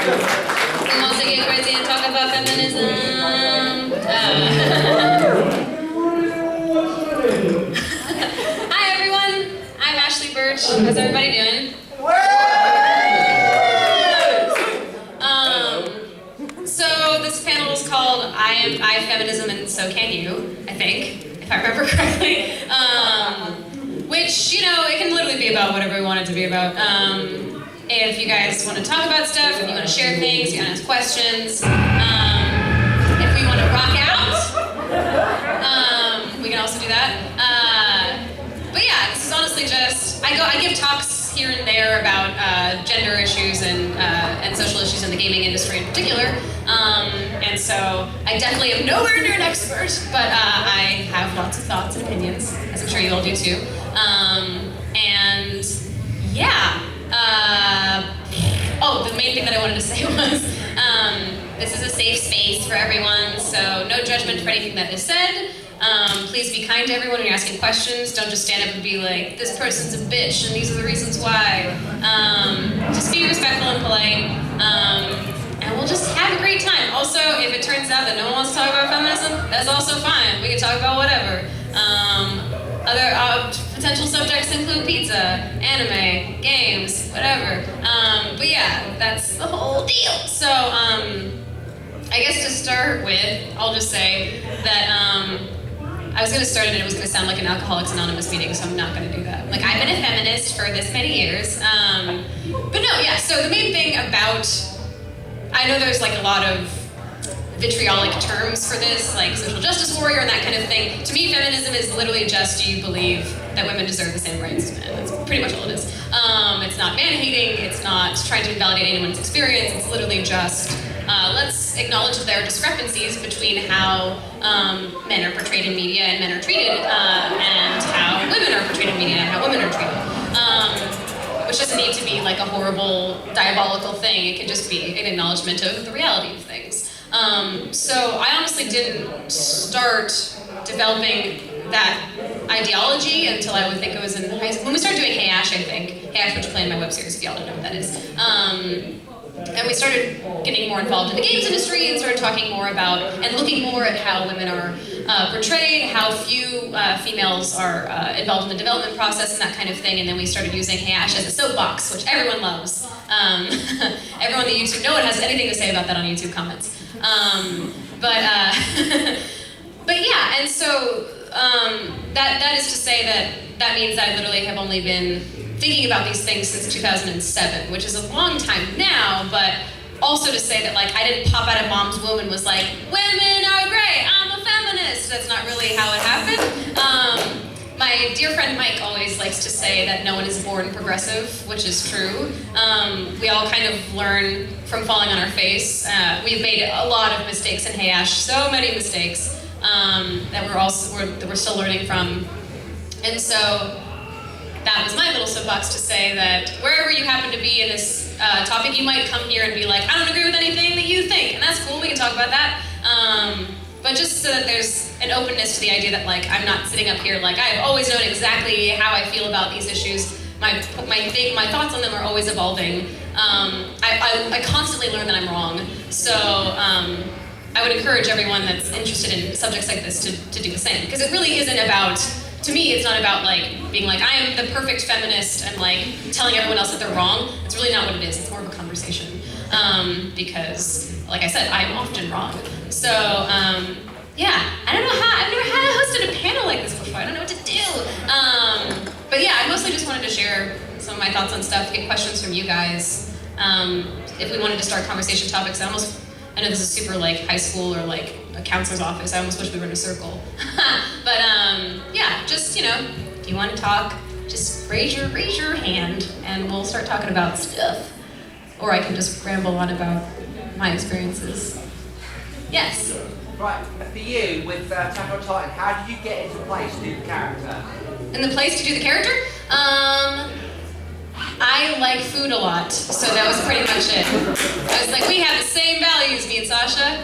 Who wants to get crazy and talk about feminism? Hi everyone, I'm Burch. How's everybody doing? So this panel is called I Feminism and So Can You, I think, if I remember correctly. Which, you know, it can literally be about whatever we want it to be about. If you guys want to talk about stuff, if you want to share things, you want to ask questions, if we want to rock out, we can also do that. But yeah, this is honestly just, I give talks here and there about gender issues and social issues in the gaming industry in particular. And so I definitely am nowhere near an expert, but I have lots of thoughts and opinions, as I'm sure you all do too. And yeah. The main thing that I wanted to say was, this is a safe space for everyone, so no judgment for anything that is said. Please be kind to everyone when you're asking questions. Don't just stand up and be like, this person's a bitch and these are the reasons why. Just be respectful and polite, and we'll just have a great time. Also, if it turns out that no one wants to talk about feminism, that's also fine. We can talk about whatever. Other potential subjects include pizza, anime, games, whatever. But yeah, that's the whole deal. So, I guess to start with, I'll just say that I was going to start it and it was going to sound like an Alcoholics Anonymous meeting, so I'm not going to do that. Like, I've been a feminist for this many years. But no, yeah, so the main thing about, I know there's like a lot of vitriolic terms for this, like social justice warrior and that kind of thing. To me, feminism is literally just, do you believe that women deserve the same rights as men? That's pretty much all it is. It's not man-hating, it's not trying to invalidate anyone's experience, it's literally just, let's acknowledge that there are discrepancies between how men are portrayed in media and men are treated, and how women are portrayed in media and how women are treated. Which doesn't need to be like a horrible, diabolical thing, it can just be an acknowledgement of the reality of things. So I honestly didn't start developing that ideology until I would think it was in high school. When we started doing Hey Ash, I think. Hey Ash, which you play in my web series, if y'all don't know what that is. And we started getting more involved in the games industry and started talking more about and looking more at how women are portrayed, how few females are involved in the development process and that kind of thing. And then we started using Hey Ash as a soapbox, which everyone loves. Everyone on the YouTube, no one has anything to say about that on YouTube comments. But yeah, and so that is to say that means I literally have only been thinking about these things since 2007, which is a long time now, but also to say that like I didn't pop out of mom's womb and was like, women are great, I'm a feminist. That's not really how it happened. My dear friend Mike always likes to say that no one is born progressive, which is true. We all kind of learn from falling on our face. We've made a lot of mistakes in Hey Ash, so many mistakes that we're still learning from. And so that was my little soapbox to say that wherever you happen to be in this topic, you might come here and be like, I don't agree with anything that you think, and that's cool, we can talk about that. But just so that there's an openness to the idea that like I'm not sitting up here like I've always known exactly how I feel about these issues. My thoughts on them are always evolving. I constantly learn that I'm wrong. So I would encourage everyone that's interested in subjects like this to do the same, because it really isn't about. To me, it's not about like being like, I am the perfect feminist and like telling everyone else that they're wrong. It's really not what it is. It's more of a conversation. Because, like I said, I'm often wrong. So, yeah, I don't know how, I've never hosted a panel like this before. I don't know what to do. But yeah, I mostly just wanted to share some of my thoughts on stuff, get questions from you guys. If we wanted to start conversation topics, I know this is super like high school or like a counselor's office. I almost wish we were in a circle. But yeah, just, you know, if you want to talk, just raise your hand and we'll start talking about stuff. Or I can just ramble on about my experiences. Yes? Right, for you, with Attack on Titan, how did you get into place to do the character? In the place to do the character? I like food a lot, so that was pretty much it. I was like, we have the same values, me and Sasha.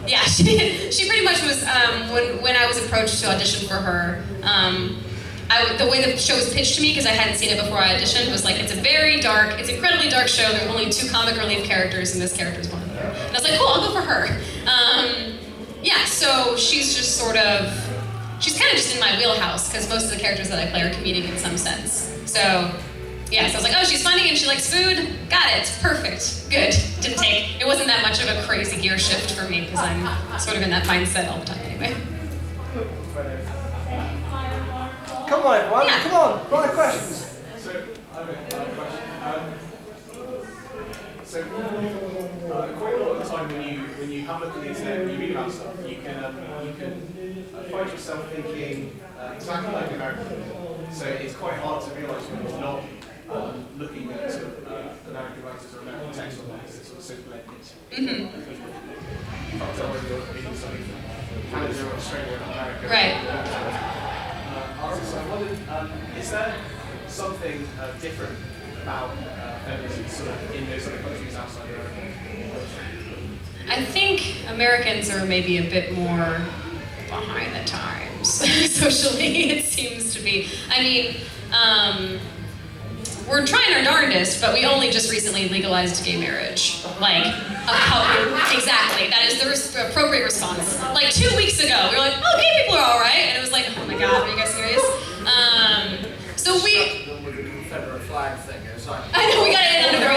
Yeah, she pretty much was, when I was approached to audition for her, the way the show was pitched to me, because I hadn't seen it before I auditioned, was like, it's it's incredibly dark show. There are only 2 comic relief characters, and this character's one of them. And I was like, cool, I'll go for her. Yeah, so she's just sort of, she's kind of just in my wheelhouse, because most of the characters that I play are comedic in some sense. So, yeah, so I was like, oh, she's funny and she likes food? Got it, perfect, good. It wasn't that much of a crazy gear shift for me, because I'm sort of in that mindset all the time anyway. Come on, everyone. Yeah. Come on. Right questions. So, I have a question. Quite a lot of the time when you have a look at the internet and you read about stuff, you can find yourself thinking exactly like American. So it's quite hard to realise when you're not looking at sort of, American writers or American text on things. It's sort of so blended. You can't tell whether you're reading something from Canada or Australia or America. Right. So I wondered, is there something different about feminism sort of in those other countries outside America? I think Americans are maybe a bit more behind the times, socially, it seems to be. I mean, we're trying our darndest, but we only just recently legalized gay marriage. Like, exactly, that is the appropriate response. Like 2 weeks ago, we were like, oh, gay people are all right, and it was like, oh my God, are you guys serious? So we... Confederate flag thing. It's like, I know, we got it under our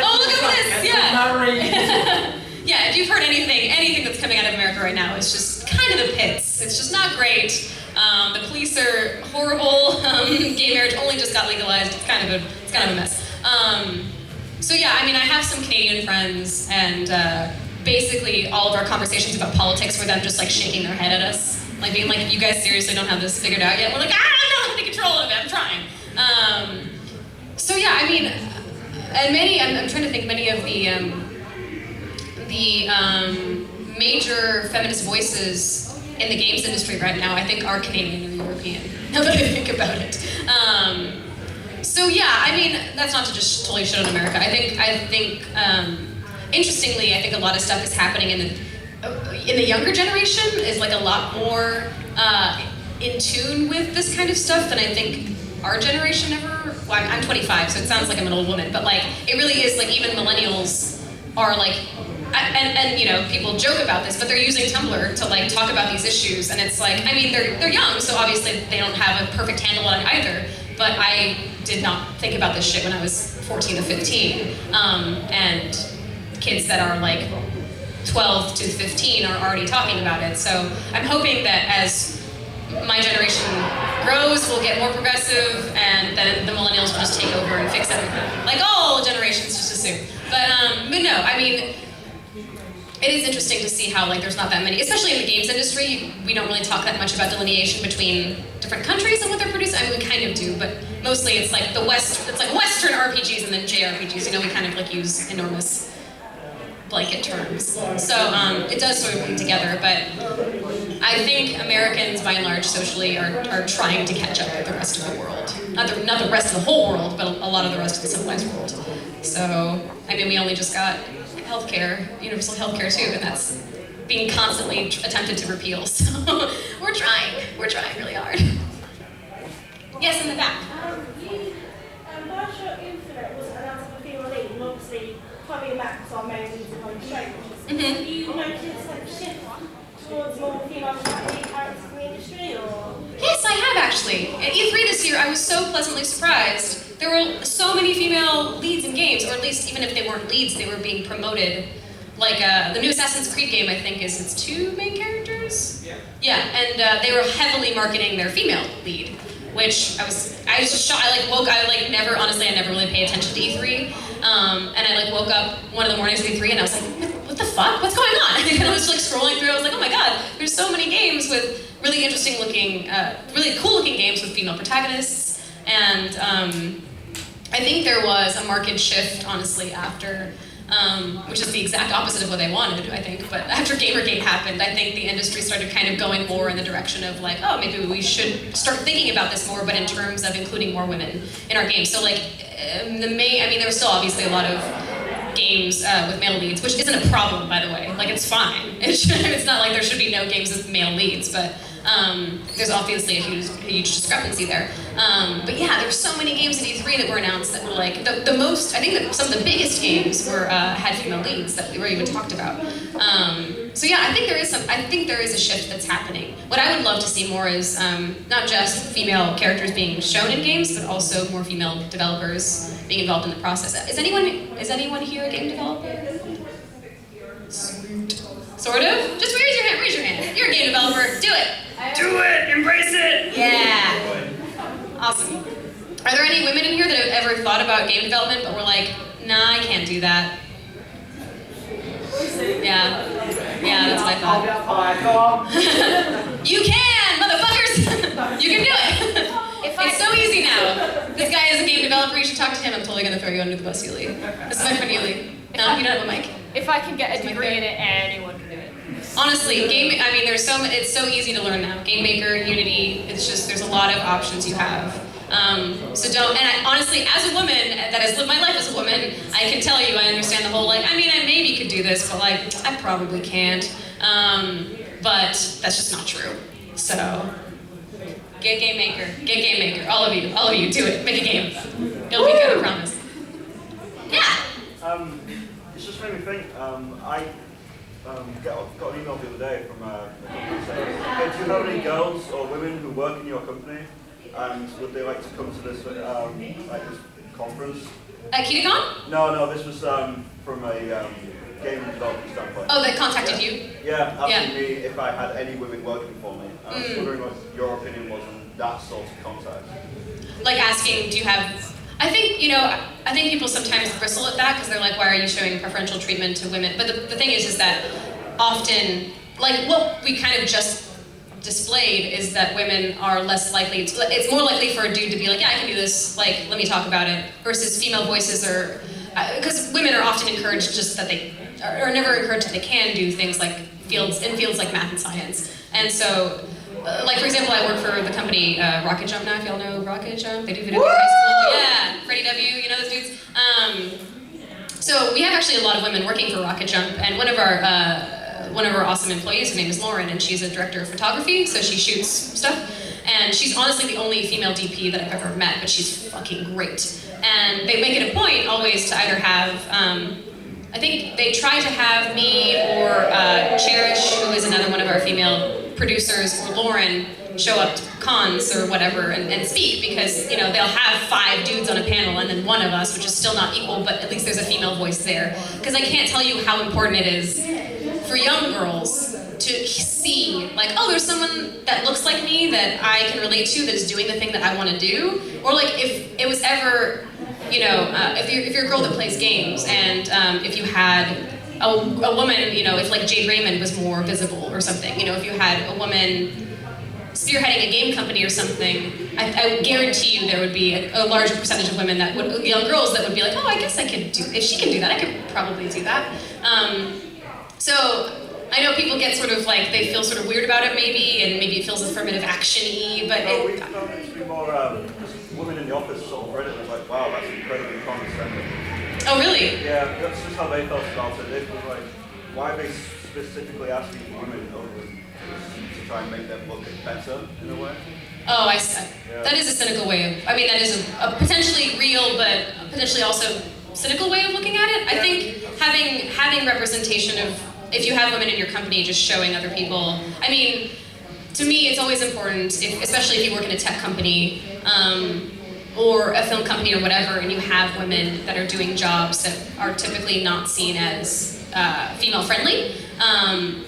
Oh, look at this, yeah. Yeah, if you've heard anything that's coming out of America right now, it's just kind of the pits. It's just not great. The police are horrible. Gay marriage only just got legalized. It's kind of a mess. So yeah, I mean, I have some Canadian friends, and basically all of our conversations about politics were them just like shaking their head at us, like being like, "You guys seriously don't have this figured out yet?" We're like, "I don't have any control of it. I'm trying." So yeah, I mean, and I'm trying to think many of the major feminist voices in the games industry right now, I think, are Canadian or European, now that I think about it. So yeah, I mean, that's not to just totally shit on America. I think interestingly, I think a lot of stuff is happening in the younger generation is like a lot more in tune with this kind of stuff than I think our generation ever. Well, I'm 25, so it sounds like I'm an old woman, but like, it really is like even millennials are like, and you know, people joke about this, but they're using Tumblr to like talk about these issues, and it's like, I mean, they're young, so obviously they don't have a perfect handle on it either, but I did not think about this shit when I was 14 to 15, and kids that are like 12 to 15 are already talking about it, so I'm hoping that as my generation grows, we'll get more progressive, and then the millennials will just take over and fix everything, like all generations just assume. But no, I mean, it is interesting to see how like there's not that many, especially in the games industry. We don't really talk that much about delineation between different countries and what they're producing. I mean, we kind of do, but mostly it's like it's like Western RPGs and then JRPGs. You know, we kind of like use enormous blanket terms. So it does sort of come together, but I think Americans, by and large, socially, are trying to catch up with the rest of the world. Not the rest of the whole world, but a lot of the rest of the civilized world. So, I mean, we only just got healthcare, universal healthcare too, and that's being constantly attempted to repeal. So we're trying really hard. Yes, in the back. Burch Infinite was announced as a female lead, and obviously coming back to our main leads and home strangers. Have you noticed a shift towards more female characters in the industry, or? Yes, I have actually. At E3 this year, I was so pleasantly surprised. There were so many female leads in games, or at least even if they weren't leads, they were being promoted. Like the new Assassin's Creed game, I think, it's 2 main characters? Yeah, and they were heavily marketing their female lead, which I was just shocked. I never really pay attention to E3. And I like woke up one of the mornings of E3 and I was like, what the fuck? What's going on? And I was like scrolling through, I was like, oh my God, there's so many games with really interesting looking, really cool looking games with female protagonists. And I think there was a market shift, honestly, after, which is the exact opposite of what they wanted, I think. But after Gamergate happened, I think the industry started kind of going more in the direction of like, oh, maybe we should start thinking about this more, but in terms of including more women in our games. So like, there was still obviously a lot of games with male leads, which isn't a problem, by the way. Like, it's fine. It's not like there should be no games with male leads, but There's obviously a huge discrepancy there. But yeah, there's so many games at E3 that were announced that were like, the most, I think that some of the biggest games were, had female leads that were even talked about. So yeah, I think there is a shift that's happening. What I would love to see more is not just female characters being shown in games, but also more female developers being involved in the process. Is anyone here a game developer? Sort of? Just raise your hand. You're a game developer, do it! Do it, embrace it! Yeah! Awesome. Are there any women in here that have ever thought about game development, but were like, nah, I can't do that? Yeah. Yeah, that's what I thought. You can, motherfuckers! You can do it! It's so easy now. This guy is a game developer, you should talk to him. I'm totally gonna throw you under the bus, Yuli. This is my friend Yuli. No, you don't have a mic. If I can get a degree in it, anyone can do it. Honestly, it's so easy to learn now. Game Maker, Unity, it's just, there's a lot of options you have. Honestly, as a woman that has lived my life as a woman, I can tell you, I understand the whole, like, I maybe could do this, but like, I probably can't. But that's just not true. So, get Game Maker, all of you, do it, make a game. It'll be good, I promise. Yeah! It's just made me think, I got an email the other day from a company saying, hey, do you have any girls or women who work in your company, and would they like to come to this this conference? At Kitacon? No, this was from a game development standpoint. Oh, they contacted you? Yeah, asking me if I had any women working for me. I was wondering what your opinion was on that sort of contact. Like asking, do you have... I think people sometimes bristle at that because they're like, why are you showing preferential treatment to women? But the thing is that often, like what we kind of just displayed is that women are less likely, it's more likely for a dude to be like, yeah, I can do this, like, let me talk about it, versus female voices are, because women are often encouraged just that they, are never encouraged that they can do things like fields like math and science. And so, like for example, I work for the company Rocket Jump now, if y'all know Rocket Jump. They do video game high school. Yeah, Freddie W, you know those dudes? So we have actually a lot of women working for Rocket Jump, and one of our awesome employees, her name is Lauren, and she's a director of photography, so she shoots stuff. And she's honestly the only female DP that I've ever met, but she's fucking great. And they make it a point always to either have, I think they try to have me or Cherish, who is another one of our female producers, or Lauren, show up to cons or whatever and speak, because they'll have 5 dudes on a panel and then one of us, which is still not equal, but at least there's a female voice there. Because I can't tell you how important it is for young girls to see, like, oh, there's someone that looks like me that I can relate to that is doing the thing that I want to do. Or like if it was ever, if you're a girl that plays games and if you had a woman, if like Jade Raymond was more visible or something, if you had a woman spearheading a game company or something, I guarantee you there would be a larger percentage of women that would, young girls that would be like, oh, I guess I could do, if she can do that, I could probably do that. So I know people get sort of like, they feel sort of weird about it maybe, and maybe it feels affirmative action-y, but no, we found it to be more, women in the office sort of read it and was like, wow, that's incredibly condescending. Oh, really? Yeah, that's just how they felt about it. They was like, why are they specifically asking women to try and make them look better in a way? Oh, I see. Yeah. That is a cynical way of, that is a potentially real, but potentially also cynical way of looking at it. I think having representation of, if you have women in your company, just showing other people, to me it's always important, especially if you work in a tech company, or a film company or whatever, and you have women that are doing jobs that are typically not seen as female-friendly,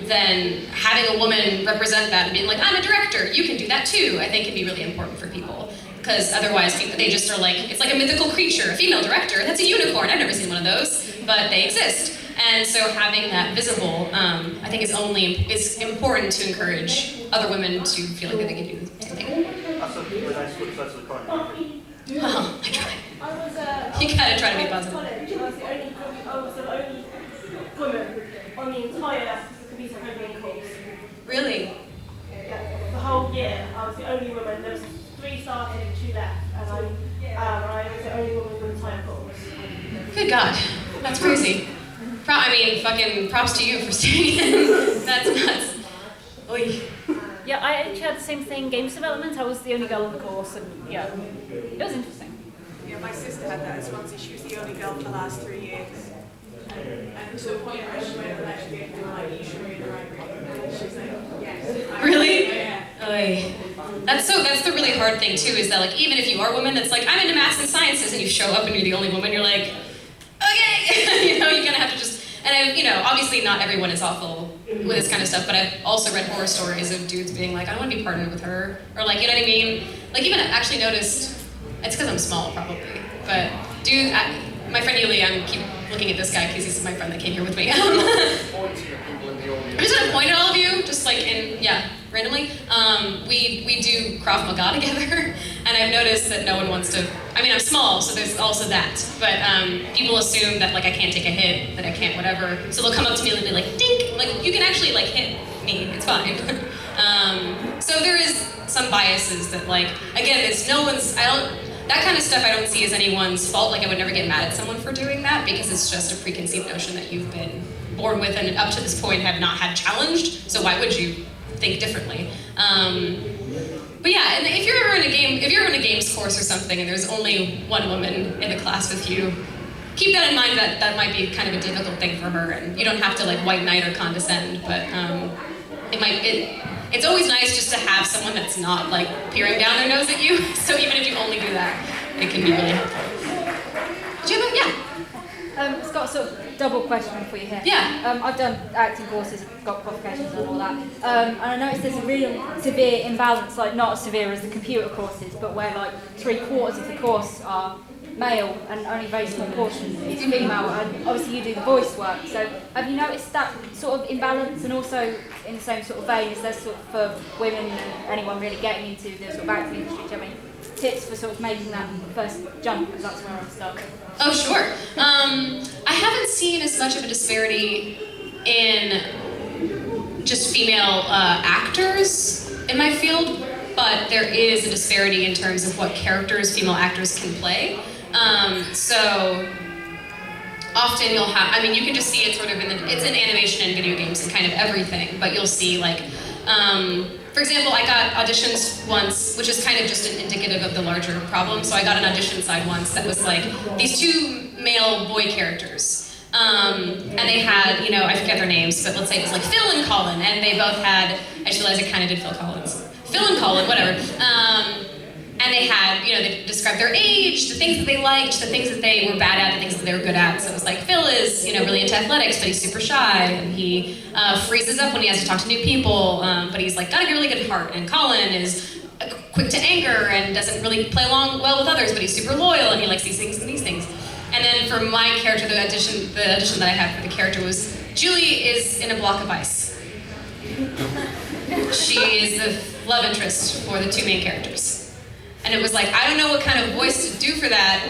then having a woman represent that and being like, I'm a director, you can do that too, I think can be really important for people. Because otherwise, they just are like, it's like a mythical creature, a female director, that's a unicorn, I've never seen one of those, but they exist. And so having that visible, I think is important to encourage other women to feel like that they can do the same thing. That's a really nice flip side to the coin. Oh, I try. You gotta try to be positive. I was the only woman on the entire computer programming course. Really? Yeah, the whole year, I was the only woman. There was 3 started and 2 left, and I was the only woman in the entire course. Good God, that's crazy. Fucking props to you for staying in. That's nuts. Oy. Yeah, I actually had the same thing in games development. I was the only girl on the course, and yeah, it was interesting. Yeah, my sister had that as well, so she was the only girl for the last 3 years. And to a point where she went and actually gave them like, you should read the right reading. She was like, yes. Really? Yeah. Oy. That's the really hard thing too, is that like even if you are a woman that's like, I'm into maths and sciences, and you show up and you're the only woman, you're like, okay, you know, you're gonna have to just, and I, you know, obviously not everyone is awful with this kind of stuff, but I've also read horror stories of dudes being like, I don't want to be partnered with her, or like, you know what I mean? Like even I actually noticed, it's because I'm small probably, but dude, my friend Yuli, I keep looking at this guy because he's my friend that came here with me. I'm just gonna point at all of you, just like randomly. We do Krav Maga together, and I've noticed that no one wants to. I mean, I'm small, so there's also that. But people assume that like I can't take a hit, that I can't whatever. So they'll come up to me and be like, "Dink!" Like you can actually like hit me. It's fine. So there is some biases that like again, it's no one's. That kind of stuff I don't see as anyone's fault. Like I would never get mad at someone for doing that because it's just a preconceived notion that you've been born with and up to this point have not had challenged. So why would you think differently? But yeah, and if you're ever in a games course or something and there's only one woman in the class with you, keep that in mind that that might be kind of a difficult thing for her, and you don't have to like white knight or condescend, but it's always nice just to have someone that's not like peering down their nose at you. So even if you only do that, it can be really helpful. Do you have a, yeah? It's got a sort of double question for you here. Yeah. I've done acting courses, I've got qualifications and all that. And I noticed there's a real severe imbalance, like not as severe as the computer courses, but where like 3/4 of the course are male and only a very small portion is female, and obviously you do the voice work. So have you noticed that sort of imbalance? And also in the same sort of vein, is there sort of for women and anyone really getting into the sort of acting industry, do you have any tips for sort of making that first jump, because that's where I'm stuck? Oh, sure. I haven't seen as much of a disparity in just female actors in my field, but there is a disparity in terms of what characters female actors can play. So often you'll have, I mean, you can just see it sort of it's in animation and video games and kind of everything, but you'll see like, for example, I got auditions once, which is kind of just an indicative of the larger problem. So I got an audition side once that was like these two male boy characters. And they had, you know, I forget their names, but let's say it was like Phil and Colin, and they both had, I just realized I kind of did Phil Collins. Phil and Colin, whatever. And they had, you know, they described their age, the things that they liked, the things that they were bad at, the things that they were good at. So it was like, Phil is, you know, really into athletics, but he's super shy, and he freezes up when he has to talk to new people, but he's like got a really good heart. And Colin is quick to anger and doesn't really play along well with others, but he's super loyal and he likes these things and these things. And then for my character, the audition that I had for the character was, Julie is in a block of ice. She is the love interest for the two main characters. And it was like, I don't know what kind of voice to do for that.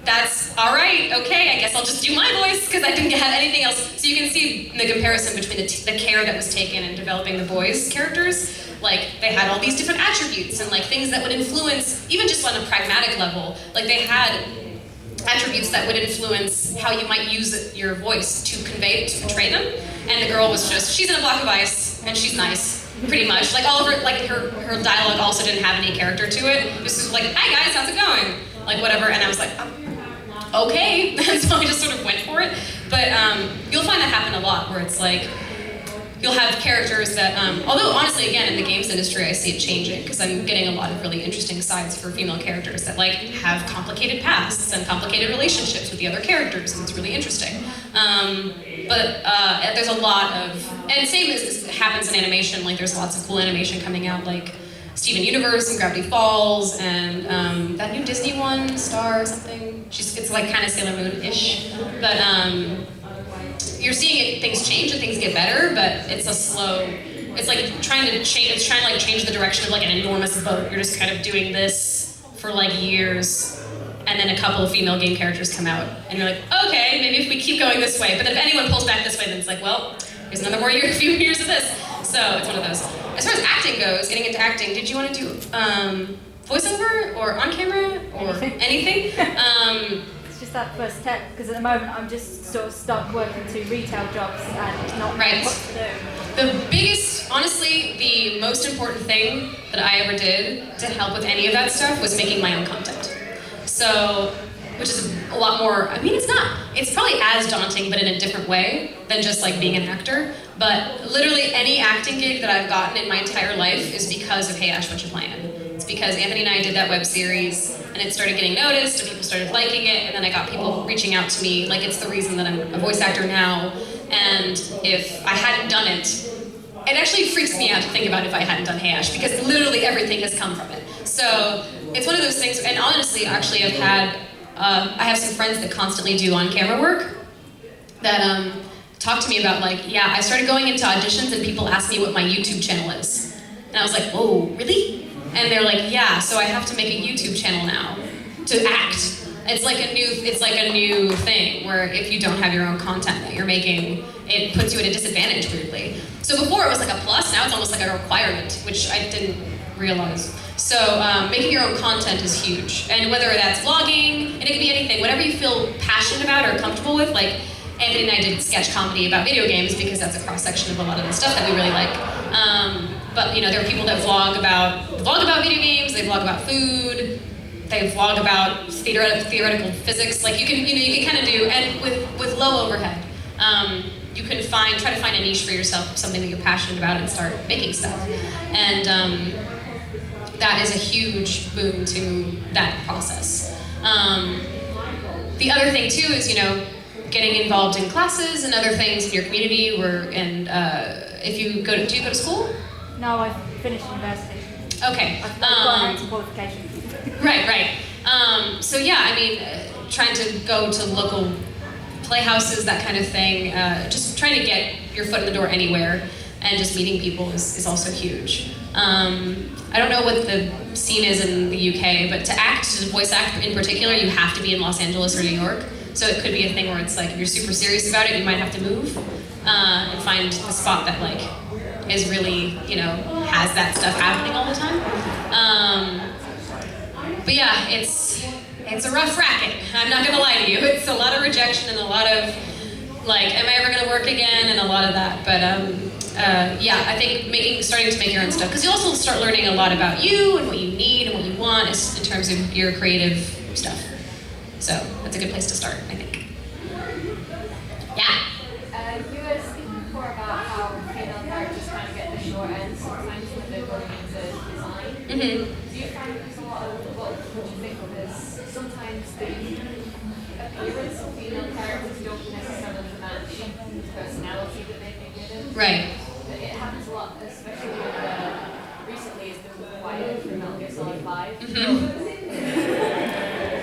That's all right, okay, I guess I'll just do my voice because I didn't have anything else. So you can see the comparison between the care that was taken in developing the boys' characters. Like, they had all these different attributes and like things that would influence, even just on a pragmatic level, like they had attributes that would influence how you might use your voice to convey, to portray them. And the girl was just, she's in a block of ice, and she's nice, pretty much. Like all of her, like her dialogue also didn't have any character to it. It was just like, hi guys, how's it going? Like whatever, and I was like, okay. And so I just sort of went for it. But you'll find that happen a lot, where it's like, you'll have characters that, although honestly, again, in the games industry, I see it changing, because I'm getting a lot of really interesting sides for female characters that like have complicated pasts and complicated relationships with the other characters, and it's really interesting. But there's a lot of, and same as happens in animation, like there's lots of cool animation coming out, like Steven Universe and Gravity Falls, and that new Disney one, Star or something. It's like kind of Sailor Moon-ish, but you're seeing things change and things get better, but it's a slow. It's like trying to change the direction of like an enormous boat. You're just kind of doing this for like years, and then a couple of female game characters come out, and you're like, okay, maybe if we keep going this way. But if anyone pulls back this way, then it's like, well, here's another few years of this. So it's one of those. As far as acting goes, getting into acting, did you want to do voiceover or on camera or anything? just that first step, because at the moment I'm just sort of stuck working 2 retail jobs and not knowing what to do. The biggest, honestly, the most important thing that I ever did to help with any of that stuff was making my own content. So, which is a lot more, I mean, it's probably as daunting, but in a different way than just like being an actor. But literally any acting gig that I've gotten in my entire life is because of Hey Ash, Whatcha Plan? It's because Anthony and I did that web series, and it started getting noticed, and people started liking it, and then I got people reaching out to me, like it's the reason that I'm a voice actor now, and if I hadn't done it, it actually freaks me out to think about if I hadn't done Hey Ash, because literally everything has come from it. So it's one of those things, and honestly, actually I have some friends that constantly do on-camera work that talk to me about like, yeah, I started going into auditions and people ask me what my YouTube channel is. And I was like, whoa, really? And they're like, yeah, so I have to make a YouTube channel now to act. It's like a new thing where if you don't have your own content that you're making, it puts you at a disadvantage weirdly. So before it was like a plus, now it's almost like a requirement, which I didn't realize. So making your own content is huge. And whether that's vlogging, and it can be anything, whatever you feel passionate about or comfortable with, like Anthony and I did sketch comedy about video games because that's a cross-section of a lot of the stuff that we really like. But you know, there are people that vlog about video games, they vlog about food, they vlog about theoretical physics. Like you can kind of do, and with low overhead, you can try to find a niche for yourself, something that you're passionate about, and start making stuff. And that is a huge boon to that process. The other thing too is, you know, getting involved in classes and other things in your community. If you do you go to school? No, I've finished university. Okay. I've gone into qualification. Right. So yeah, I mean, trying to go to local playhouses, that kind of thing, just trying to get your foot in the door anywhere, and just meeting people is also huge. I don't know what the scene is in the UK, but to voice act in particular, you have to be in Los Angeles or New York. So it could be a thing where it's like, if you're super serious about it, you might have to move and find the spot that like is really, you know, has that stuff happening all the time. But yeah, it's a rough racket. I'm not gonna lie to you. It's a lot of rejection and a lot of like, am I ever gonna work again? And a lot of that. But yeah, I think starting to make your own stuff, because you also start learning a lot about you and what you need and what you want in terms of your creative stuff. So that's a good place to start, I think. Yeah. You were speaking before about how female characters kind of get the short end sometimes when they're going into design. Mm-hmm. Do you find there's a lot of, what do you think of this? Sometimes the appearance of female characters don't necessarily match the personality that they've been given. Right. It happens a lot, especially when recently it's been quiet for Metal Gear Solid 5.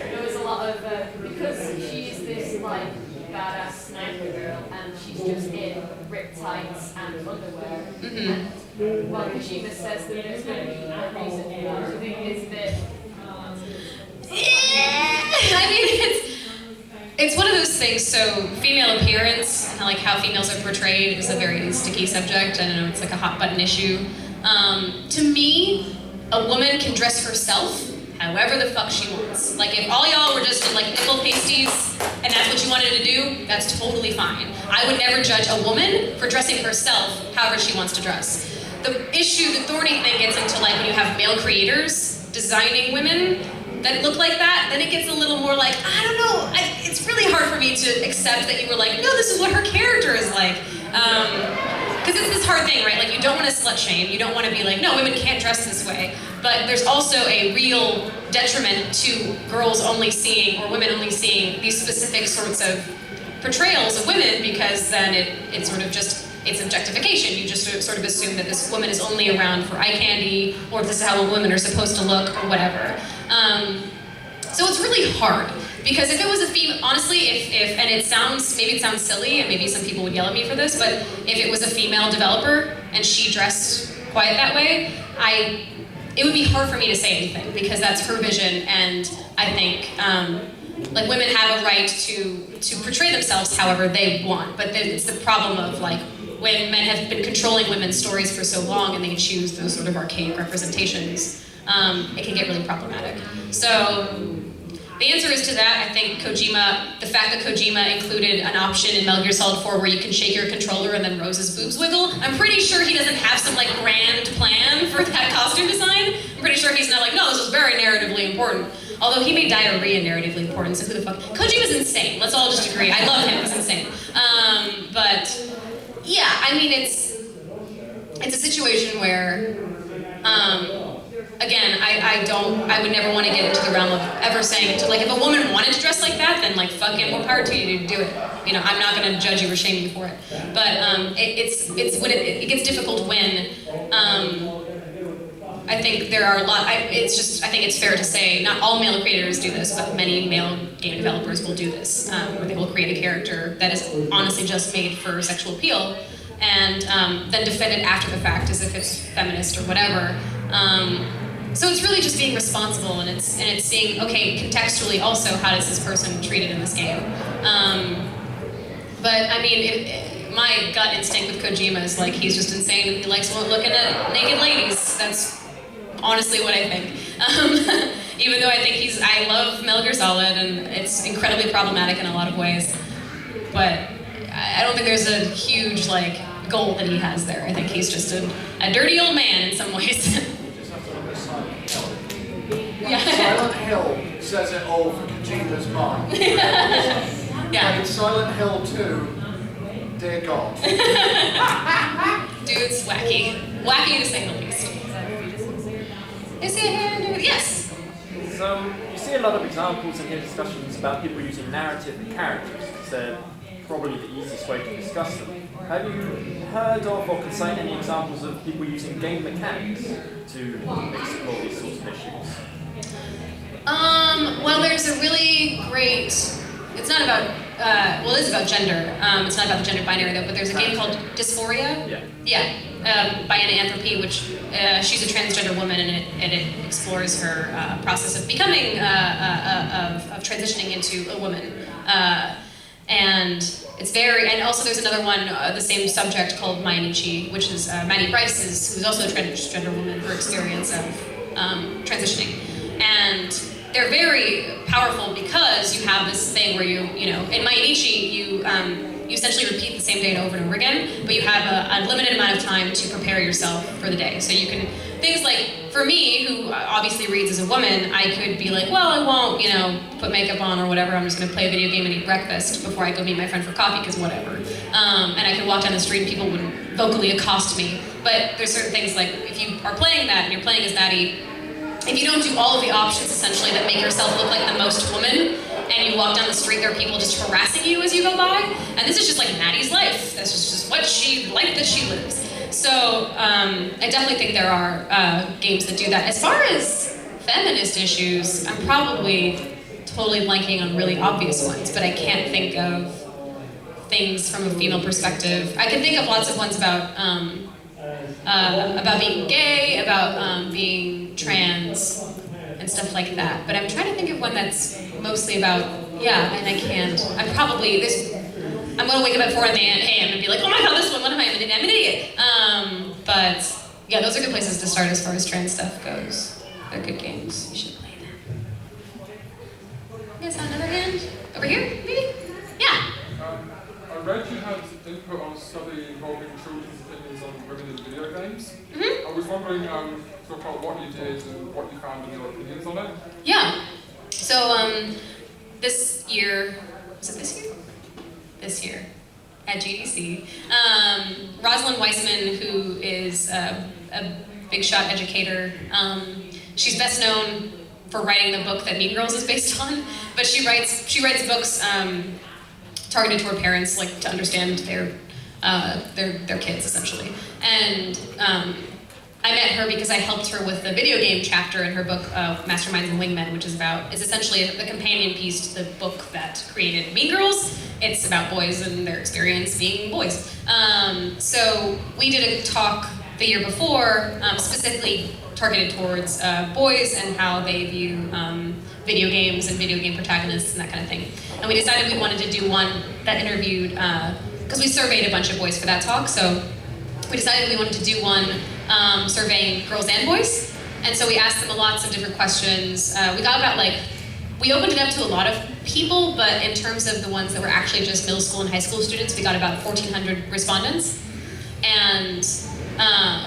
There was a lot of, because she's this like badass sniper girl and she's just in ripped tights and underwear. And while Kojima says that there's going to be a reason for it, I think it's a bit... I mean, it's one of those things. So female appearance and like how females are portrayed is a very sticky subject. I know it's like a hot button issue. To me, a woman can dress herself however the fuck she wants. Like if all y'all were just in like nipple pasties and that's what you wanted to do, that's totally fine. I would never judge a woman for dressing herself however she wants to dress. The issue, the thorny thing gets into like when you have male creators designing women that look like that, then it gets a little more like, I don't know, it's really hard for me to accept that you were like, no, this is what her character is like. Because it's this hard thing, right? Like you don't want to slut shame, you don't want to be like, no, women can't dress this way. But there's also a real detriment to girls only seeing, or women only seeing, these specific sorts of portrayals of women, because then it sort of just, it's objectification. You just sort of assume that this woman is only around for eye candy, or this is how women are supposed to look, or whatever. So it's really hard, because if it was a female, honestly, if and maybe it sounds silly, and maybe some people would yell at me for this, but if it was a female developer, and she dressed quite that way, it would be hard for me to say anything, because that's her vision, and I think like women have a right to portray themselves however they want, but then it's the problem of like when men have been controlling women's stories for so long and they choose those sort of archaic representations, it can get really problematic. So The answer is to that, I think Kojima, the fact that Kojima included an option in Metal Gear Solid 4 where you can shake your controller and then Rose's boobs wiggle, I'm pretty sure he doesn't have some like grand plan for that costume design. I'm pretty sure he's not like, no, this is very narratively important. Although he made diarrhea narratively important, so who the fuck? Kojima's insane, let's all just agree. I love him, he's insane. But yeah, I mean, it's a situation where, again, I would never want to get into the realm of ever saying, like, if a woman wanted to dress like that, then like, fuck it, more power to you to do it. You know, I'm not going to judge you or shame you for it. But it's when it gets difficult when, I think there are a lot, I think it's fair to say, not all male creators do this, but many male game developers will do this, where they will create a character that is honestly just made for sexual appeal, and then defend it after the fact as if it's feminist or whatever. So it's really just being responsible, and it's seeing, okay, contextually also, how does this person treated in this game? But I mean, my gut instinct with Kojima is like, he's just insane and he likes looking at naked ladies. That's honestly what I think. Even though I love Metal Gear Solid and it's incredibly problematic in a lot of ways. But I don't think there's a huge like goal that he has there. I think he's just a dirty old man in some ways. Silent Hill says it all for Kojima's mind. Yeah. Like Silent Hill 2, dear God. Dude's wacky. Wacky to say the least. Is he a hand? Yes. So you see a lot of examples and hear discussions about people using narrative and characters because they're probably the easiest way to discuss them. Have you heard of or can cite any examples of people using game mechanics to explore these sorts of issues? Well, there's a really great, it's not about, well, it is about gender. It's not about the gender binary though, but there's a game called Dysphoria. Yeah, by Anna Anthropy, which she's a transgender woman, and it explores her process of becoming, of transitioning into a woman. And it's and also there's another one, the same subject called Mayanichi, which is Maddie Bryce, who's also a transgender woman, her experience of transitioning. And they're very powerful because you have this thing where you know, in Mayanichi, you essentially repeat the same date over and over again, but you have a limited amount of time to prepare yourself for the day. So you can, things like, for me, who obviously reads as a woman, I could be like, well, I won't, you know, put makeup on or whatever, I'm just gonna play a video game and eat breakfast before I go meet my friend for coffee, because whatever. And I could walk down the street and people would vocally accost me. But there's certain things like, if you are playing that and you're playing as Maddie, if you don't do all of the options essentially that make yourself look like the most woman, and you walk down the street, there are people just harassing you as you go by, and this is just like Maddie's life. That's just what life that she lives. So I definitely think there are games that do that. As far as feminist issues, I'm probably totally blanking on really obvious ones, but I can't think of things from a female perspective. I can think of lots of ones about being gay, about being trans, and stuff like that. But I'm trying to think of one that's mostly about, yeah, and I can't. I'm probably, I'm gonna wake up at 4 a.m. and be like, oh my god, this one, what am I? I'm an idiot. But yeah, those are good places to start as far as trans stuff goes. They're good games, you should play them. You guys have another hand? Over here, maybe? Yeah. I read you had input on a study involving children's opinions on women in video games. Mm-hmm. I was wondering, sort of what you did and what you found and your opinions on it. Yeah. So this year, was it this year? This year, at GDC, Rosalind Weissman, who is a big shot educator, she's best known for writing the book that Mean Girls is based on, but she writes books targeted toward parents, like to understand their kids essentially. And I met her because I helped her with the video game chapter in her book, Masterminds and Wingmen, which is essentially the companion piece to the book that created Mean Girls. It's about boys and their experience being boys. So we did a talk the year before, specifically targeted towards boys and how they view video games and video game protagonists and that kind of thing. And we decided we wanted to do one that interviewed, because we surveyed a bunch of boys for that talk, so we decided we wanted to do one surveying girls and boys. And so we asked them lots of different questions. We got about like we opened it up to a lot of people, but in terms of the ones that were actually just middle school and high school students, we got about 1,400 respondents, and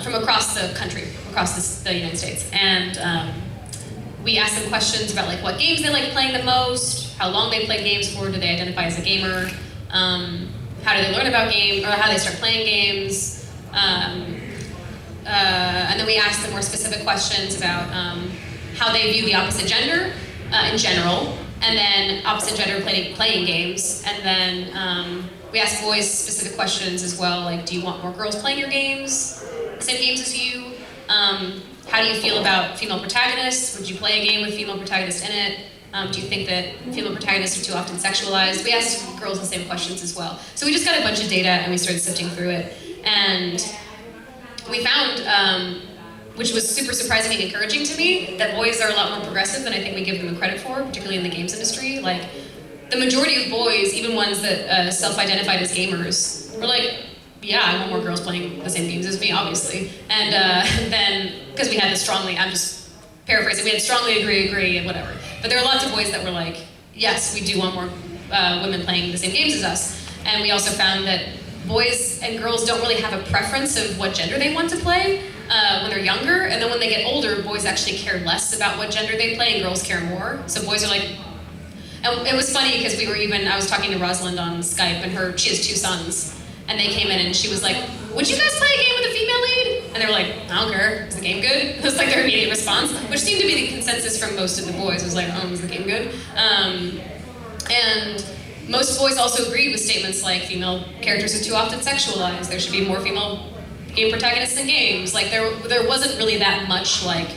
from across the country, across the United States. And we asked them questions about like what games they like playing the most, how long they play games for, do they identify as a gamer, how do they learn about games, or how they start playing games. And then we asked them more specific questions about how they view the opposite gender in general, and then opposite gender playing games. And then we asked boys specific questions as well, like do you want more girls playing your games, the same games as you? How do you feel about female protagonists? Would you play a game with female protagonists in it? Do you think that female protagonists are too often sexualized? We asked girls the same questions as well. So we just got a bunch of data and we started sifting through it. And we found, which was super surprising and encouraging to me, that boys are a lot more progressive than I think we give them credit for, particularly in the games industry. Like, the majority of boys, even ones that self-identified as gamers, were like, yeah, I want more girls playing the same games as me, obviously. And then, because we had the strongly, I'm just paraphrasing, we had strongly agree, and whatever. But there are lots of boys that were like, yes, we do want more women playing the same games as us. And we also found that boys and girls don't really have a preference of what gender they want to play when they're younger, and then when they get older, boys actually care less about what gender they play, and girls care more. So boys are like, and it was funny because I was talking to Rosalind on Skype, and she has 2 sons, and they came in and she was like, would you guys play a game with a female lead? And they were like, I don't care, is the game good? It was like their immediate response, which seemed to be the consensus from most of the boys. It was like, is the game good? And most boys also agreed with statements like female characters are too often sexualized, there should be more female game protagonists in games. Like there wasn't really that much like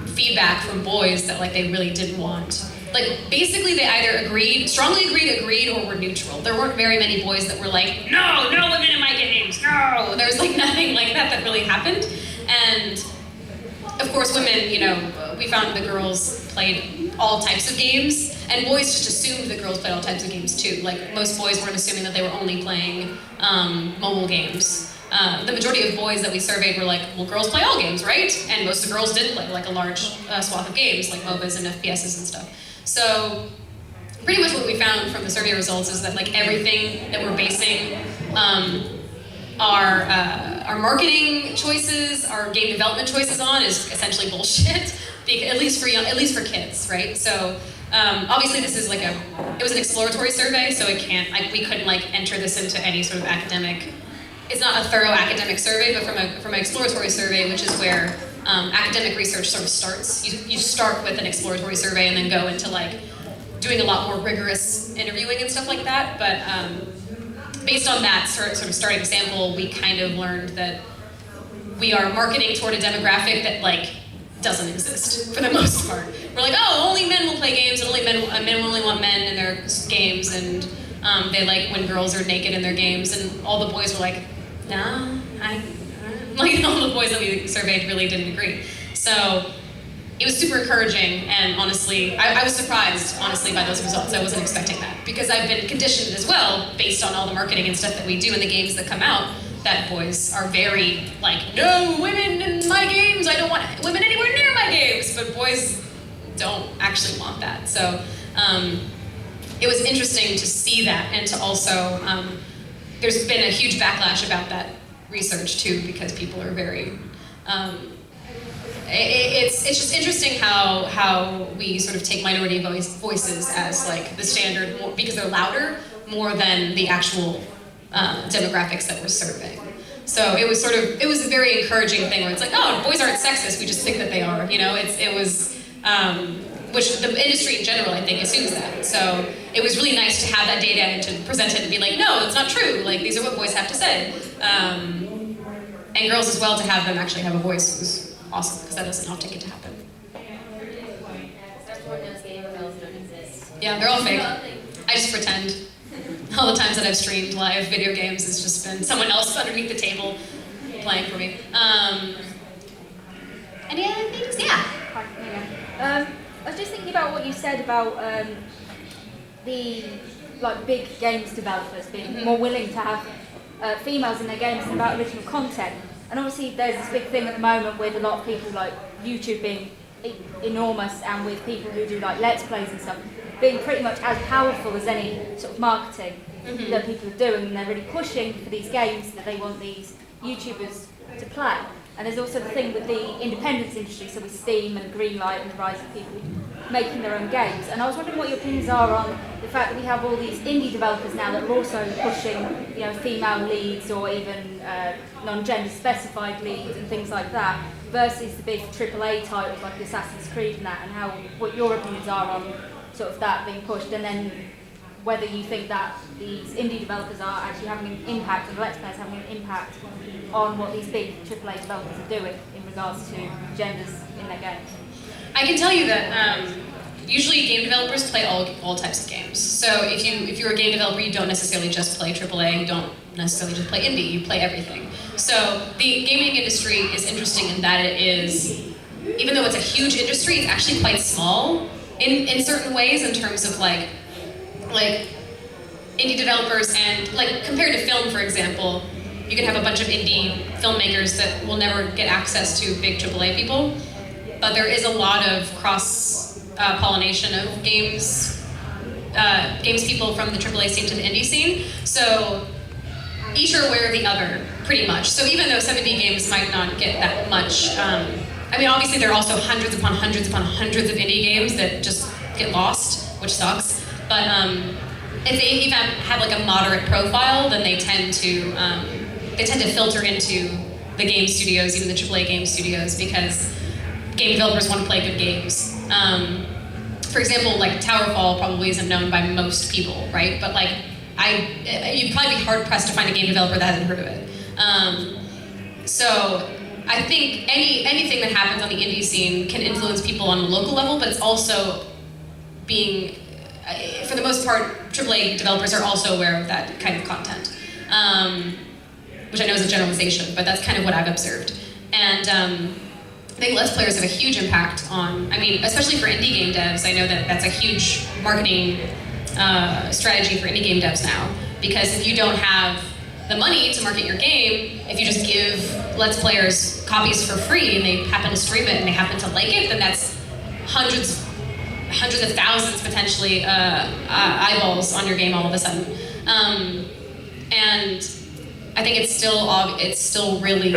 feedback from boys that like they really didn't want. Like basically they either strongly agreed, or were neutral. There weren't very many boys that were like, no women in my games, no! There was like nothing like that really happened. And of course women, we found the girls played all types of games, and boys just assumed that girls played all types of games too. Like most boys weren't assuming that they were only playing mobile games. The majority of boys that we surveyed were like, well, girls play all games, right? And most of the girls did play like a large swath of games, like MOBAs and FPSs and stuff. So pretty much what we found from the survey results is that like everything that we're basing our marketing choices, our game development choices on is essentially bullshit, at least for kids, right? So obviously this is it was an exploratory survey, so we couldn't like enter this into any sort of academic. It's not a thorough academic survey, but from an exploratory survey, which is where academic research sort of starts. You start with an exploratory survey and then go into like doing a lot more rigorous interviewing and stuff like that. But based on that sort of starting sample, we kind of learned that we are marketing toward a demographic that like doesn't exist for the most part. We're like, oh, only men will play games, and men only want men in their games, and they like when girls are naked in their games, and all the boys were like, no, like all the boys that we surveyed really didn't agree. So it was super encouraging, and honestly, I was surprised, honestly, by those results. I wasn't expecting that, because I've been conditioned as well, based on all the marketing and stuff that we do in the games that come out, that boys are very like, no women in my games, I don't want women anywhere near my games, but boys don't actually want that. So it was interesting to see that, and to also, there's been a huge backlash about that research too, because people are very, it's just interesting how we sort of take minority voices as like the standard, because they're louder more than the actual demographics that we're surveying. So it was a very encouraging thing where it's like, oh, boys aren't sexist, we just think that they are, which the industry in general, I think, assumes that. So it was really nice to have that data and to present it and be like, no, it's not true. Like, these are what boys have to say. And girls as well, to have them actually have a voice was awesome, because that doesn't often get to happen. Yeah, they're all fake. I just pretend. All the times that I've streamed live video games, it's just been someone else underneath the table playing for me. Any other things? Yeah. I was just thinking about what you said about the big games developers being more willing to have females in their games than about original content. And obviously there's this big thing at the moment with a lot of people like YouTube being enormous, and with people who do like let's plays and stuff, being pretty much as powerful as any sort of marketing that people are doing, and they're really pushing for these games that they want these YouTubers to play. And there's also the thing with the independence industry, so with Steam and Greenlight and the rise of people making their own games. And I was wondering what your opinions are on the fact that we have all these indie developers now that are also pushing, you know, female leads or even non-gender specified leads and things like that, versus the big AAA titles like Assassin's Creed and that, and how what your opinions are on sort of that being pushed, and then whether you think that these indie developers are actually having an impact, and Let's Players having an impact on what these big AAA developers are doing in regards to genders in their games. I can tell you that usually game developers play all types of games. So if you're a game developer, you don't necessarily just play AAA, you don't necessarily just play indie, you play everything. So the gaming industry is interesting in that it is, even though it's a huge industry, it's actually quite small in certain ways in terms of like indie developers, and like compared to film, for example, you can have a bunch of indie filmmakers that will never get access to big AAA people, but there is a lot of cross-pollination of games people from the AAA scene to the indie scene, so each are aware of the other, pretty much. So even though some indie games might not get that much, I mean, obviously there are also hundreds upon hundreds upon hundreds of indie games that just get lost, which sucks, but if they even have like a moderate profile, then they tend to filter into the game studios, even the AAA game studios, because game developers want to play good games. For example, like Towerfall probably isn't known by most people, right? But like, you'd probably be hard pressed to find a game developer that hasn't heard of it. So I think anything that happens on the indie scene can influence people on a local level, but it's also being, for the most part, AAA developers are also aware of that kind of content, which I know is a generalization, but that's kind of what I've observed. And I think Let's Players have a huge impact on, I mean, especially for indie game devs, I know that that's a huge marketing strategy for indie game devs now, because if you don't have the money to market your game, if you just give Let's Players copies for free and they happen to stream it and they happen to like it, then that's hundreds of thousands potentially eyeballs on your game all of a sudden. And I think it's still really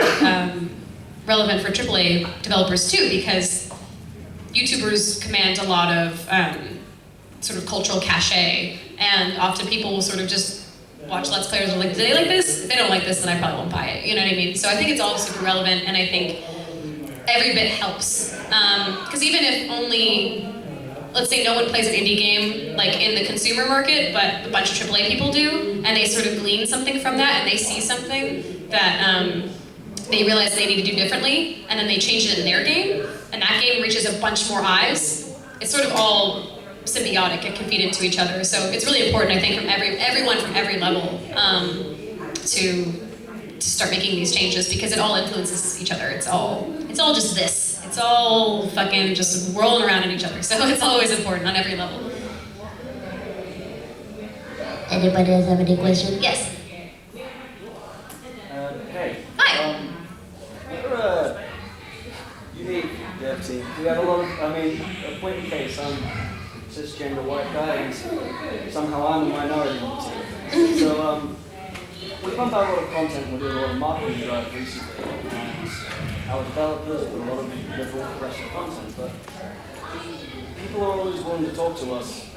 relevant for AAA developers too, because YouTubers command a lot of sort of cultural cachet, and often people will sort of just watch Let's Players and are like, do they like this? If they don't like this, then I probably won't buy it. You know what I mean? So I think it's all super relevant, and I think every bit helps. Because even if only, let's say no one plays an indie game like in the consumer market, but a bunch of AAA people do, and they sort of glean something from that, and they see something that they realize they need to do differently, and then they change it in their game, and that game reaches a bunch more eyes. It's sort of all symbiotic and can feed into each other. So it's really important, I think, from everyone from every level to start making these changes, because it all influences each other. It's all just this. It's all fucking just rolling around in each other. So it's always important on every level. Anybody else have any questions? Yes. Hey. Hi. We're a unique dev team. We have a lot of, I mean, a point in case, I'm cisgender white guy, and somehow I'm a minority on the team. So we pump out a lot of content, we're doing a lot of marketing drive recently, and our developers do a lot of liberal progressive content, but people are always willing to talk to us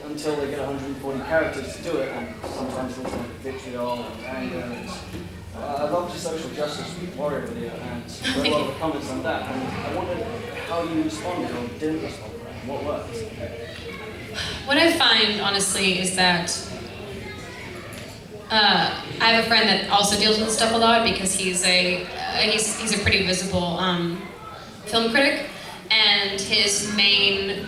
until they get 140 characters to do it, and sometimes it's like vitriol and anger. I loved your social justice warrior video, and read a lot of the comments on that, and I wondered how you responded or didn't respond, and what worked. What I find, honestly, is that I have a friend that also deals with this stuff a lot, because he's a pretty visible film critic, and his main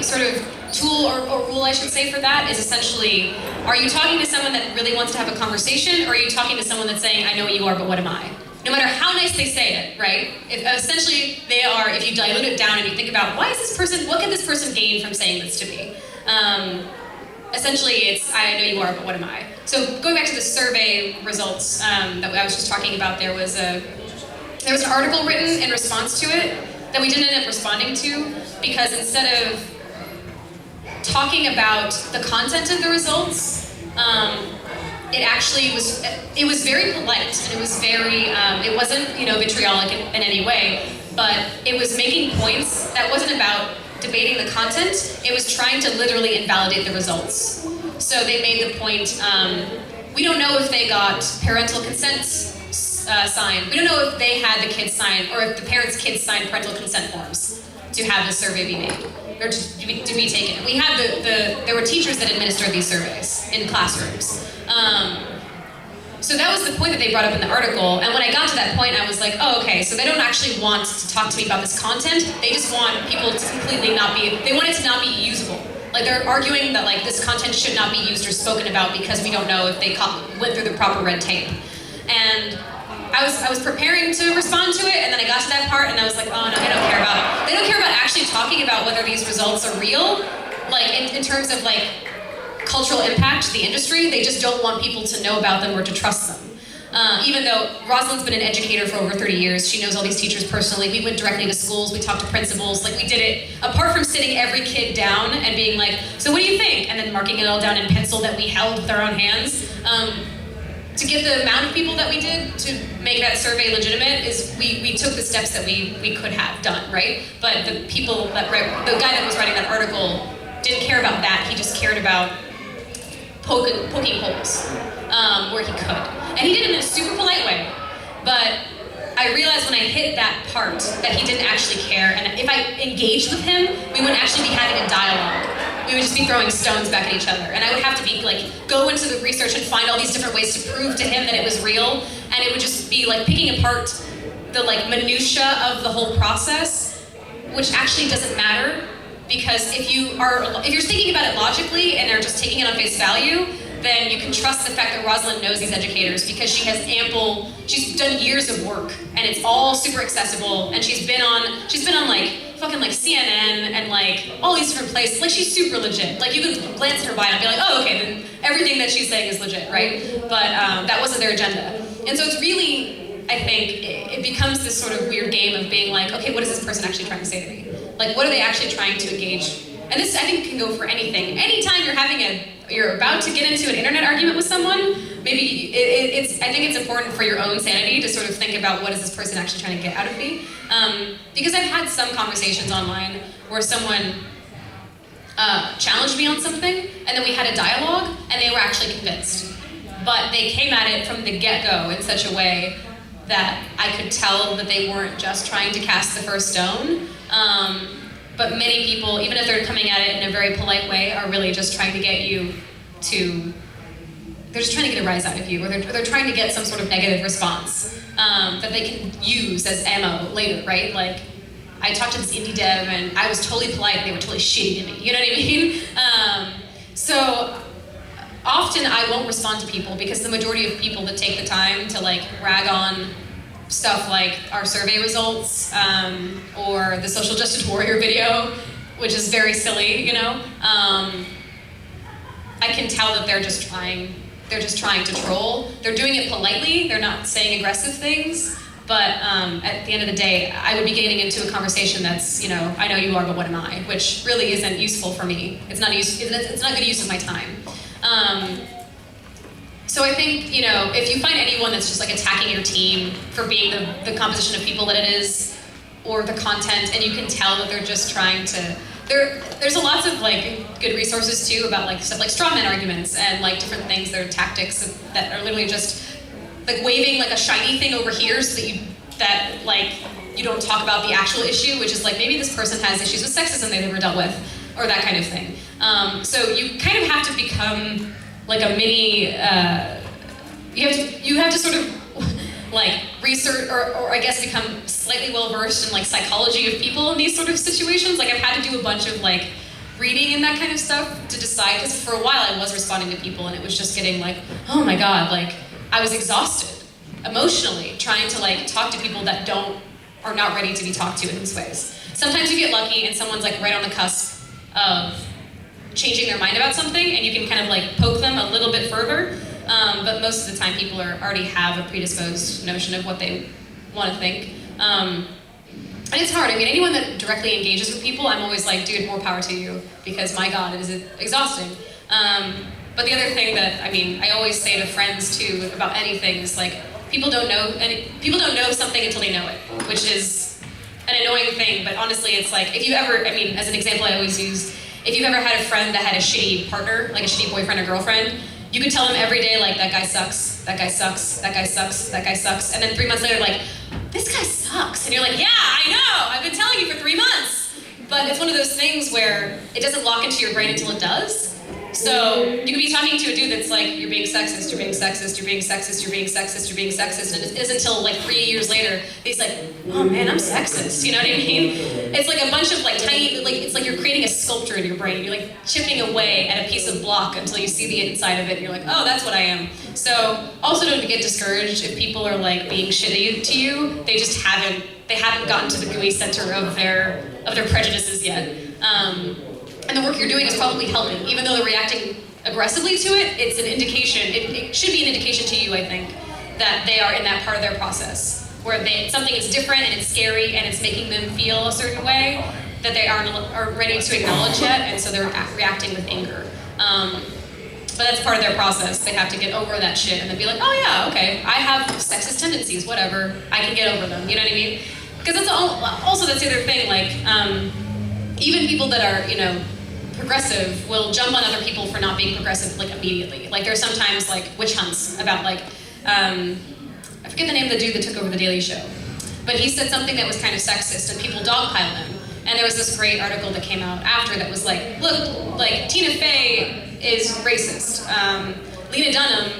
sort of tool or rule, I should say, for that is essentially, are you talking to someone that really wants to have a conversation, or are you talking to someone that's saying, I know what you are, but what am I? No matter how nice they say it, right? Essentially, they are, if you dilute it down and you think about, what can this person gain from saying this to me? Essentially, it's, I know you are, but what am I? So going back to the survey results that I was just talking about, there was there was an article written in response to it that we didn't end up responding to because instead of talking about the content of the results, it was very polite and it was very, it wasn't, vitriolic in any way, but it was making points that wasn't about debating the content, it was trying to literally invalidate the results. So they made the point, we don't know if they got parental consent signed. We don't know if they had the kids sign, or if the parents' kids signed parental consent forms to have this survey be made, or to be taken. We had there were teachers that administered these surveys in classrooms. So that was the point that they brought up in the article, and when I got to that point, I was like, oh, okay, so they don't actually want to talk to me about this content, they just want people to completely they want it to not be usable. Like, they're arguing that, like, this content should not be used or spoken about because we don't know if they went through the proper red tape. And I was preparing to respond to it, and then I got to that part, and I was like, oh no, they don't care about actually talking about whether these results are real, like, in terms of, like, cultural impact to the industry. They just don't want people to know about them or to trust them. Even though Rosalind's been an educator for over 30 years, she knows all these teachers personally. We went directly to schools, we talked to principals, like, we did it, apart from sitting every kid down and being like, so what do you think? And then marking it all down in pencil that we held with our own hands. To get the amount of people that we did to make that survey legitimate is we took the steps that we could have done, right? But the people the guy that was writing that article didn't care about that, he just cared about poking holes where he could. And he did it in a super polite way, but I realized when I hit that part that he didn't actually care, and if I engaged with him, we wouldn't actually be having a dialogue. We would just be throwing stones back at each other, and I would have to be like, go into the research and find all these different ways to prove to him that it was real, and it would just be like picking apart the like minutia of the whole process, which actually doesn't matter, because if you're thinking about it logically and they're just taking it on face value, then you can trust the fact that Rosalind knows these educators because she's done years of work and it's all super accessible, and she's been on like fucking like CNN and like all these different places. Like, she's super legit. Like, you can glance at her bio and be like, oh, okay, then everything that she's saying is legit, right? But that wasn't their agenda. And so it's really, I think, it becomes this sort of weird game of being like, okay, what is this person actually trying to say to me? Like, what are they actually trying to engage? And this, I think, can go for anything. Anytime you're about to get into an internet argument with someone, maybe I think it's important for your own sanity to sort of think about what is this person actually trying to get out of me. Because I've had some conversations online where someone challenged me on something, and then we had a dialogue, and they were actually convinced. But they came at it from the get-go in such a way that I could tell that they weren't just trying to cast the first stone. But many people, even if they're coming at it in a very polite way, are really just trying to get you to, they're just trying to get a rise out of you, or they're trying to get some sort of negative response that they can use as ammo later, right? Like, I talked to this indie dev and I was totally polite and they were totally shitty to me, you know what I mean? So often I won't respond to people because the majority of people that take the time to like rag on stuff like our survey results or the social justice warrior video, which is very silly, you know. I can tell that they're just trying to troll. They're doing it politely, they're not saying aggressive things, but at the end of the day, I would be getting into a conversation that's, you know, I know you are, but what am I? Which really isn't useful for me. It's not good use of my time. So I think, you know, if you find anyone that's just like attacking your team for being the composition of people that it is, or the content, and you can tell that they're just trying to, there's a lots of like good resources too about like stuff like straw man arguments and like different things that are tactics that are literally just like waving like a shiny thing over here so that you don't talk about the actual issue, which is like maybe this person has issues with sexism they've never dealt with, or that kind of thing. So you kind of have to become like a mini, you have to sort of like research or I guess become slightly well-versed in like psychology of people in these sort of situations. Like, I've had to do a bunch of like reading and that kind of stuff to decide, because for a while I was responding to people and it was just getting like, oh my God, like I was exhausted emotionally trying to like talk to people that are not ready to be talked to in these ways. Sometimes you get lucky and someone's like right on the cusp of changing their mind about something and you can kind of like poke them a little bit further, but most of the time people already have a predisposed notion of what they want to think. And it's hard. I mean, anyone that directly engages with people, I'm always like, dude, more power to you, because my God, it is exhausting. But the other thing that, I mean, I always say to friends too about anything is like, people don't know something until they know it, which is an annoying thing, but honestly, it's like, if you ever, I mean, as an example I always use, if you've ever had a friend that had a shitty partner, like a shitty boyfriend or girlfriend, you could tell them every day, like, that guy sucks, that guy sucks, that guy sucks, that guy sucks, and then 3 months later, like, this guy sucks. And you're like, yeah, I know, I've been telling you for 3 months. But it's one of those things where it doesn't lock into your brain until it does. So you could be talking to a dude that's like, you're being sexist, you're being sexist, you're being sexist, you're being sexist, you're being sexist, and it isn't until like 3 years later that he's like, oh man, I'm sexist, you know what I mean? It's like a bunch of like tiny, like it's like you're creating a sculpture in your brain. You're like chipping away at a piece of block until you see the inside of it and you're like, oh, that's what I am. So also don't get discouraged if people are like being shitty to you. They just haven't gotten to the gooey center of their prejudices yet. And the work you're doing is probably helping. Even though they're reacting aggressively to it, it's an indication, it should be an indication to you, I think, that they are in that part of their process, where something is different and it's scary and it's making them feel a certain way that they aren't ready to acknowledge yet, and so they're reacting with anger. But that's part of their process. They have to get over that shit and then be like, oh yeah, okay, I have sexist tendencies, whatever, I can get over them, you know what I mean? Because that's also that's the other thing, like, even people that are, you know, progressive will jump on other people for not being progressive, like, immediately. Like, there's sometimes, like, witch hunts about, like, I forget the name of the dude that took over The Daily Show, but he said something that was kind of sexist, and people dogpiled him. And there was this great article that came out after that was like, look, like, Tina Fey is racist. Lena Dunham,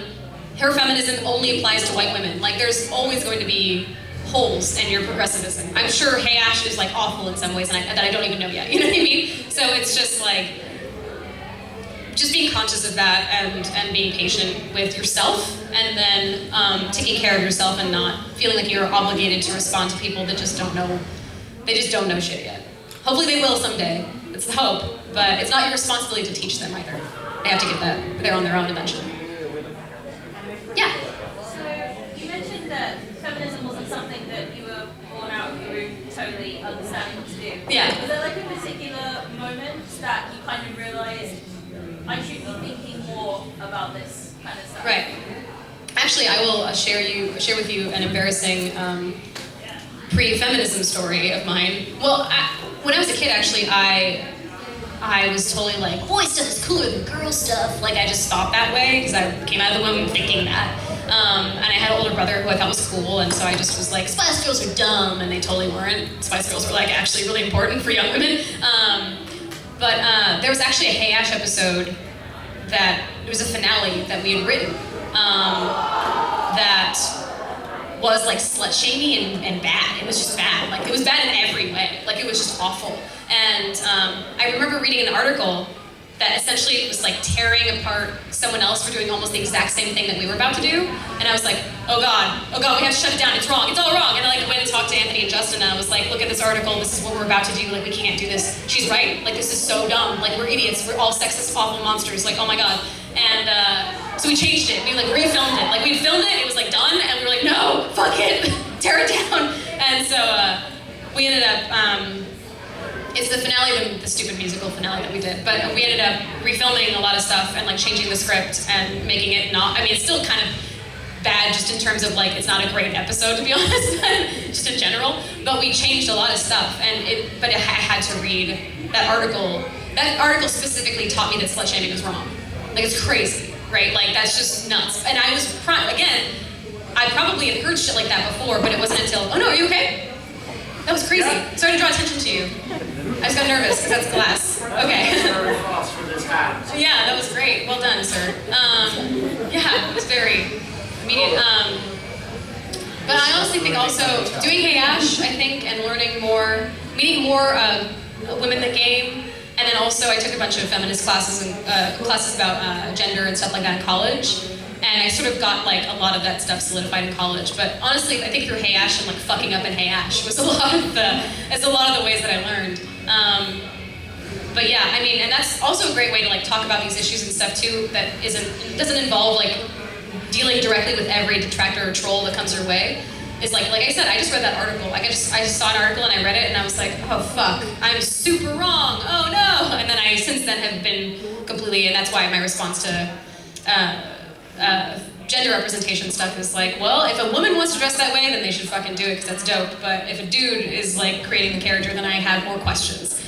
her feminism only applies to white women. Like, there's always going to be holes in your progressivism. I'm sure Hey Ash is like awful in some ways that I don't even know yet, you know what I mean? So it's just like, just being conscious of that and being patient with yourself, and then taking care of yourself and not feeling like you're obligated to respond to people that just don't know, shit yet. Hopefully they will someday, it's the hope, but it's not your responsibility to teach them either. They have to get that, they're on their own eventually. Yeah? So, you mentioned that feminism wasn't something that you were born out of your room totally understanding what to do. Yeah. Was there like a particular moment that you kind of realized, I should be thinking more about this kind of stuff? Right. Actually, I will share with you an embarrassing pre-feminism story of mine. Well, when I was a kid, actually, I was totally like, boy stuff is cooler than girl stuff. Like, I just thought that way, because I came out of the womb thinking that. And I had an older brother who I thought was cool, and so I just was like, Spice Girls are dumb, and they totally weren't. Spice Girls were like actually really important for young women. But there was actually a Hey Ash episode that, it was a finale that we had written, that was like slut-shamey and bad. It was just bad. Like, it was bad in every way. Like, it was just awful. And I remember reading an article that essentially was like tearing apart someone else for doing almost the exact same thing that we were about to do. And I was like, oh God, we have to shut it down, it's wrong, it's all wrong. And I like went and talked to Anthony and Justin, and I was like, look at this article, this is what we're about to do, like, we can't do this. She's right, like, this is so dumb, like, we're idiots, we're all sexist, awful monsters, like, oh my God. And so we changed it, we like refilmed it. Like, we filmed it was like done, and we were like, no, fuck it, tear it down. And so we ended up, it's the finale, the stupid musical finale that we did, but we ended up refilming a lot of stuff and like changing the script and making it not, I mean, it's still kind of bad just in terms of like, it's not a great episode, to be honest, just in general, but we changed a lot of stuff, and I had to read that article. That article specifically taught me that slut shaming was wrong. Like, it's crazy, right? Like, that's just nuts. And I was, again, I probably had heard shit like that before, but it wasn't until, oh no, are you okay? That was crazy. Sorry to draw attention to you. I just got nervous because that's glass. Okay. Very fast with his hand. Yeah, that was great. Well done, sir. Yeah, it was very immediate. But I honestly think also doing Hey Ash, I think, and learning more, meeting more women that game, and then also I took a bunch of feminist classes and classes about gender and stuff like that in college. And I sort of got like a lot of that stuff solidified in college. But honestly, I think through Hey Ash and like fucking up in Hey Ash was a lot of the ways that I learned. But yeah, I mean, and that's also a great way to like talk about these issues and stuff too. That doesn't involve like dealing directly with every detractor or troll that comes your way. is like I said, I just read that article. I just saw an article and I read it and I was like, oh fuck, I'm super wrong. Oh no! And then I since then have been completely, and that's why my response to gender representation stuff is like, well, if a woman wants to dress that way, then they should fucking do it because that's dope. But if a dude is like creating the character, then I have more questions.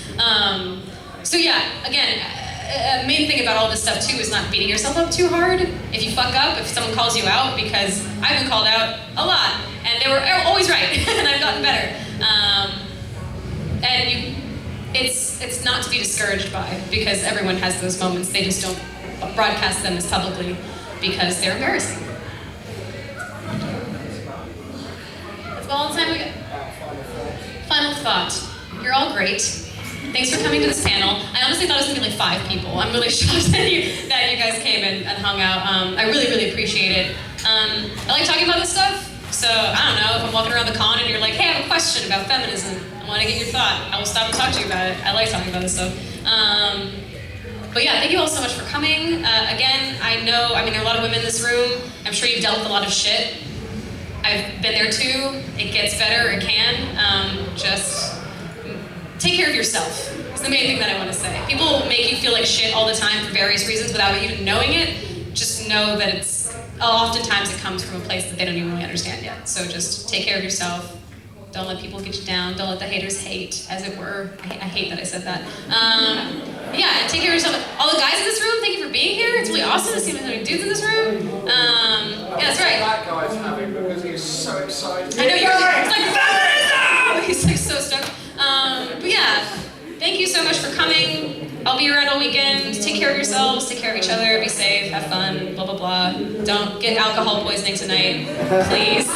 So yeah, again, a main thing about all this stuff too is not beating yourself up too hard. If you fuck up, if someone calls you out, because I've been called out a lot, and they were always right, and I've gotten better. It's not to be discouraged by, because everyone has those moments. They just don't broadcast them as publicly because they're embarrassing. That's all the time we got. Final thought. You're all great. Thanks for coming to this panel. I honestly thought it was gonna be like 5 people. I'm really shocked that you guys came and hung out. I really, really appreciate it. I like talking about this stuff. So I don't know, if I'm walking around the con and you're like, hey, I have a question about feminism. I want to get your thought. I will stop and talk to you about it. I like talking about this stuff. But yeah, thank you all so much for coming. Again, there are a lot of women in this room. I'm sure you've dealt with a lot of shit. I've been there too. It gets better, it can. Just take care of yourself. It's the main thing that I want to say. People make you feel like shit all the time for various reasons without even knowing it. Just know that oftentimes it comes from a place that they don't even really understand yet. So just take care of yourself. Don't let people get you down. Don't let the haters hate, as it were. I hate that I said that. Yeah, and take care of yourself. All the guys in this room, thank you for being here. It's really awesome to see so many dudes in this room. Yeah, that's right. That guy's having because he's so excited. I know he's like, feminism! He's like so stoked. But yeah, thank you so much for coming. I'll be around all weekend. Take care of yourselves, take care of each other, be safe, have fun, blah, blah, blah. Don't get alcohol poisoning tonight, please.